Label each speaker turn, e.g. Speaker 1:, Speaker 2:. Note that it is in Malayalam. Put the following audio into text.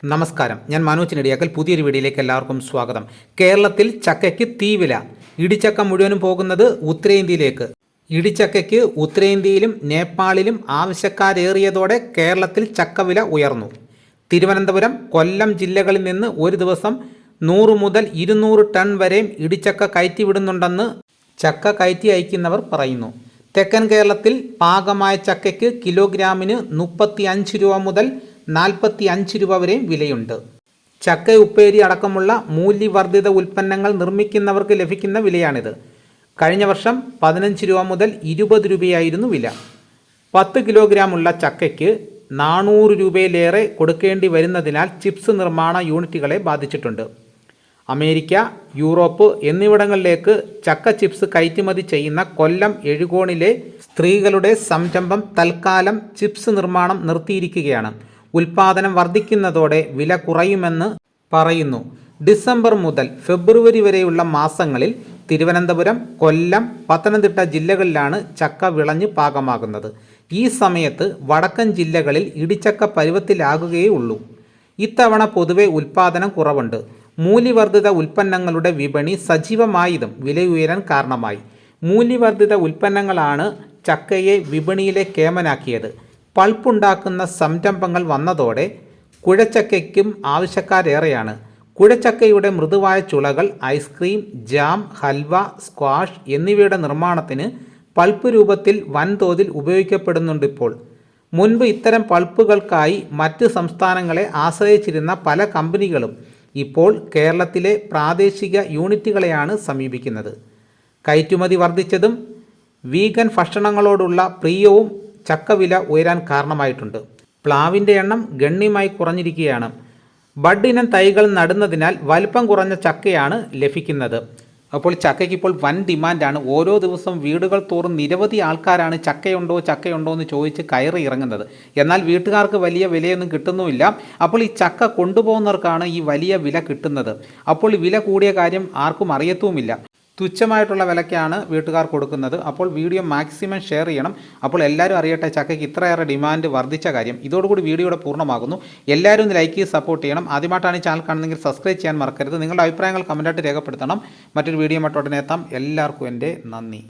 Speaker 1: നമസ്കാരം, ഞാൻ മനോജ് നെടിയാക്കൽ. പുതിയൊരു വീഡിയോയിലേക്ക് എല്ലാവർക്കും സ്വാഗതം. കേരളത്തിൽ ചക്കയ്ക്ക് തീവില. ഇടിച്ചക്ക മുഴുവനും പോകുന്നത് ഉത്തരേന്ത്യയിലേക്ക്. ഇടിച്ചക്കയ്ക്ക് ഉത്തരേന്ത്യയിലും നേപ്പാളിലും ആവശ്യക്കാരേറിയതോടെ കേരളത്തിൽ ചക്കവില ഉയർന്നു. തിരുവനന്തപുരം, കൊല്ലം ജില്ലകളിൽ നിന്ന് ഒരു ദിവസം 100 മുതൽ 200 ടൺ വരെയും ഇടിച്ചക്ക കയറ്റിവിടുന്നുണ്ടെന്ന് ചക്ക കയറ്റി അയക്കുന്നവർ പറയുന്നു. തെക്കൻ കേരളത്തിൽ പാകമായ ചക്കയ്ക്ക് കിലോഗ്രാമിന് 35 രൂപ മുതൽ 45 രൂപ വരെയും വിലയുണ്ട്. ചക്ക ഉപ്പേരി അടക്കമുള്ള മൂല്യവർദ്ധിത ഉൽപ്പന്നങ്ങൾ നിർമ്മിക്കുന്നവർക്ക് ലഭിക്കുന്ന വിലയാണിത്. കഴിഞ്ഞ വർഷം 15 രൂപ മുതൽ 20 രൂപയായിരുന്നു വില. 10 കിലോഗ്രാമുള്ള ചക്കയ്ക്ക് 400 രൂപയിലേറെ കൊടുക്കേണ്ടി വരുന്നതിനാൽ ചിപ്സ് നിർമ്മാണ യൂണിറ്റുകളെ ബാധിച്ചിട്ടുണ്ട്. അമേരിക്ക, യൂറോപ്പ് എന്നിവിടങ്ങളിലേക്ക് ചക്ക ചിപ്സ് കയറ്റുമതി ചെയ്യുന്ന കൊല്ലം എഴുകോണിലെ സ്ത്രീകളുടെ സംരംഭം തൽക്കാലം ചിപ്സ് നിർമ്മാണം നിർത്തിയിരിക്കുകയാണ്. ഉൽപാദനം വർദ്ധിക്കുന്നതോടെ വില കുറയുമെന്ന് പറയുന്നു. ഡിസംബർ മുതൽ ഫെബ്രുവരി വരെയുള്ള മാസങ്ങളിൽ തിരുവനന്തപുരം, കൊല്ലം, പത്തനംതിട്ട ജില്ലകളിലാണ് ചക്ക വിളഞ്ഞ് പാകമാകുന്നത്. ഈ സമയത്ത് വടക്കൻ ജില്ലകളിൽ ഇടിച്ചക്ക പരുവത്തിലാകുകയേ ഉള്ളൂ. ഇത്തവണ പൊതുവെ ഉൽപാദനം കുറവുണ്ട്. മൂല്യവർദ്ധിത ഉൽപ്പന്നങ്ങളുടെ വിപണി സജീവമായതും വിലയുയരാൻ കാരണമായി. മൂല്യവർദ്ധിത ഉൽപ്പന്നങ്ങളാണ് ചക്കയെ വിപണിയിലെ കേമനാക്കിയത്. പൾപ്പുണ്ടാക്കുന്ന സംരംഭങ്ങൾ വന്നതോടെ കുഴച്ചക്കയ്ക്കും ആവശ്യക്കാരേറെയാണ്. കുഴച്ചക്കയുടെ മൃദുവായ ചുളകൾ ഐസ്ക്രീം, ജാം, ഹൽവ, സ്ക്വാഷ് എന്നിവയുടെ നിർമ്മാണത്തിന് പൾപ്പ് രൂപത്തിൽ വൻതോതിൽ ഉപയോഗിക്കപ്പെടുന്നുണ്ടിപ്പോൾ. മുൻപ് ഇത്തരം പൾപ്പുകൾക്കായി മറ്റ് സംസ്ഥാനങ്ങളെ ആശ്രയിച്ചിരുന്ന പല കമ്പനികളും ഇപ്പോൾ കേരളത്തിലെ പ്രാദേശിക യൂണിറ്റുകളെയാണ് സമീപിക്കുന്നത്. കയറ്റുമതി വർദ്ധിച്ചതും വീഗൻ ഭക്ഷണങ്ങളോടുള്ള പ്രിയവും ചക്കവില ഉയരാൻ കാരണമായിട്ടുണ്ട്. പ്ലാവിൻ്റെ എണ്ണം ഗണ്യമായി കുറഞ്ഞിരിക്കുകയാണ്. ബഡ് ഇനം തൈകൾ നടുന്നതിനാൽ വലിപ്പം കുറഞ്ഞ ചക്കയാണ് ലഭിക്കുന്നത്. അപ്പോൾ ചക്കയ്ക്ക് ഇപ്പോൾ വൻ ഡിമാൻഡാണ്. ഓരോ ദിവസവും വീടുകൾ തോറും നിരവധി ആൾക്കാരാണ് ചക്കയുണ്ടോ എന്ന് ചോദിച്ച് കയറി ഇറങ്ങുന്നത്. എന്നാൽ വീട്ടുകാർക്ക് വലിയ വിലയൊന്നും കിട്ടുന്നുമില്ല. അപ്പോൾ ഈ ചക്ക കൊണ്ടുപോകുന്നവർക്കാണ് ഈ വലിയ വില കിട്ടുന്നത്. അപ്പോൾ വില കൂടിയ കാര്യം ആർക്കും അറിയത്തുമില്ല. തുച്ഛമായിട്ടുള്ള വിലയ്ക്കാണ് വീട്ടുകാർ കൊടുക്കുന്നത്. അപ്പോൾ വീഡിയോ മാക്സിമം ഷെയർ ചെയ്യണം. അപ്പോൾ എല്ലാവരും അറിയട്ടെ ചക്കയ്ക്ക് ഇത്രയേറെ ഡിമാൻഡ് വർദ്ധിച്ച കാര്യം. ഇതോടുകൂടി വീഡിയോയുടെ പൂർണ്ണമാകുന്നു. എല്ലാവരും ഒന്ന് ലൈക്ക് ചെയ്ത് സപ്പോർട്ട് ചെയ്യണം. ആദ്യമായിട്ടാണ് ഈ ചാനൽ കാണുന്നതെങ്കിൽ സബ്സ്ക്രൈബ് ചെയ്യാൻ മറക്കരുത്. നിങ്ങളുടെ അഭിപ്രായങ്ങൾ കമൻറ്റായിട്ട് രേഖപ്പെടുത്തണം. മറ്റൊരു വീഡിയോ മറ്റോടനെ എത്താം. എല്ലാവർക്കും എൻ്റെ നന്ദി.